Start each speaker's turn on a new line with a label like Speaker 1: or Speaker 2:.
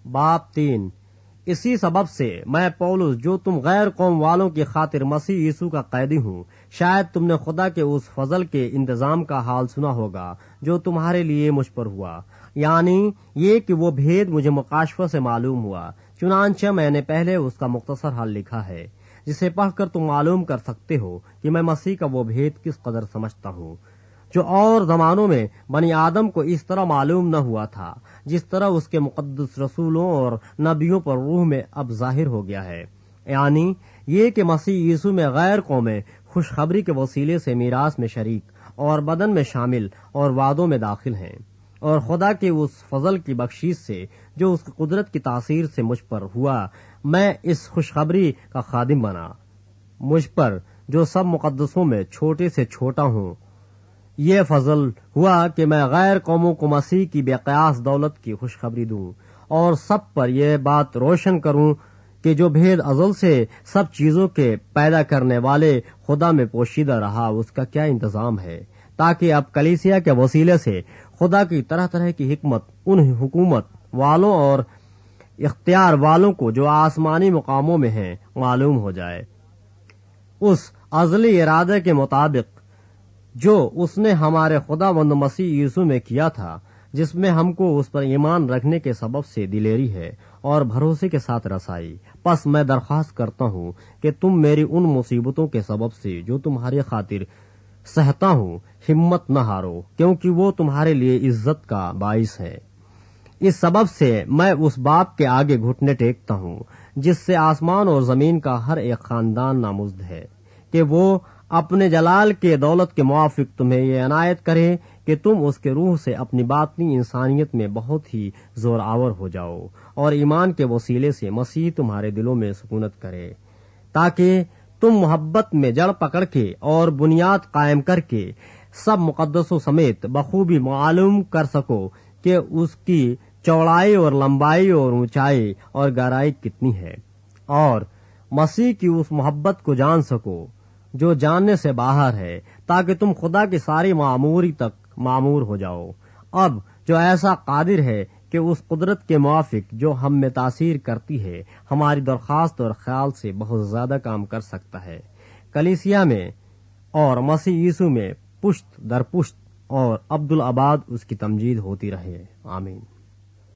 Speaker 1: باب 3۔ اسی سبب سے میں پولس، جو تم غیر قوم والوں کی خاطر مسیح یسوع کا قیدی ہوں، شاید تم نے خدا کے اس فضل کے انتظام کا حال سنا ہوگا جو تمہارے لیے مجھ پر ہوا، یعنی یہ کہ وہ بھید مجھے مکاشفہ سے معلوم ہوا۔ چنانچہ میں نے پہلے اس کا مختصر حل لکھا ہے، جسے پڑھ کر تم معلوم کر سکتے ہو کہ میں مسیح کا وہ بھید کس قدر سمجھتا ہوں، جو اور زمانوں میں بنی آدم کو اس طرح معلوم نہ ہوا تھا، جس طرح اس کے مقدس رسولوں اور نبیوں پر روح میں اب ظاہر ہو گیا ہے، یعنی یہ کہ مسیح یسوع میں غیر قومیں خوشخبری کے وسیلے سے میراث میں شریک اور بدن میں شامل اور وعدوں میں داخل ہیں، اور خدا کے اس فضل کی بخشش سے جو اس کی قدرت کی تاثیر سے مجھ پر ہوا، میں اس خوشخبری کا خادم بنا۔ مجھ پر جو سب مقدسوں میں چھوٹے سے چھوٹا ہوں، یہ فضل ہوا کہ میں غیر قوموں کو مسیح کی بے قیاس دولت کی خوشخبری دوں، اور سب پر یہ بات روشن کروں کہ جو بھید ازل سے سب چیزوں کے پیدا کرنے والے خدا میں پوشیدہ رہا، اس کا کیا انتظام ہے، تاکہ اب کلیسیا کے وسیلے سے خدا کی طرح طرح کی حکمت ان حکومت والوں اور اختیار والوں کو جو آسمانی مقاموں میں ہیں معلوم ہو جائے، اس ازلی ارادے کے مطابق جو اس نے ہمارے خدا بند مسیح یسوع میں کیا تھا، جس میں ہم کو اس پر ایمان رکھنے کے سبب سے دلیری ہے اور بھروسے کے ساتھ رسائی۔ پس میں درخواست کرتا ہوں کہ تم میری ان مصیبتوں کے سبب سے جو تمہاری خاطر سہتا ہوں ہمت نہ ہارو، کیونکہ وہ تمہارے لیے عزت کا باعث ہے۔ اس سبب سے میں اس باپ کے آگے گھٹنے ٹیکتا ہوں جس سے آسمان اور زمین کا ہر ایک خاندان نامزد ہے، کہ وہ اپنے جلال کے دولت کے موافق تمہیں یہ عنایت کرے کہ تم اس کے روح سے اپنی باطنی انسانیت میں بہت ہی زور آور ہو جاؤ، اور ایمان کے وسیلے سے مسیح تمہارے دلوں میں سکونت کرے، تاکہ تم محبت میں جڑ پکڑ کے اور بنیاد قائم کر کے سب مقدسوں سمیت بخوبی معلوم کر سکو کہ اس کی چوڑائی اور لمبائی اور اونچائی اور گہرائی کتنی ہے، اور مسیح کی اس محبت کو جان سکو جو جاننے سے باہر ہے، تاکہ تم خدا کی ساری معموری تک معمور ہو جاؤ۔ اب جو ایسا قادر ہے کہ اس قدرت کے موافق جو ہم میں تاثیر کرتی ہے، ہماری درخواست اور خیال سے بہت زیادہ کام کر سکتا ہے، کلیسیا میں اور مسیح یسوع میں پشت در پشت اور عبدالآباد اس کی تمجید ہوتی رہے، آمین۔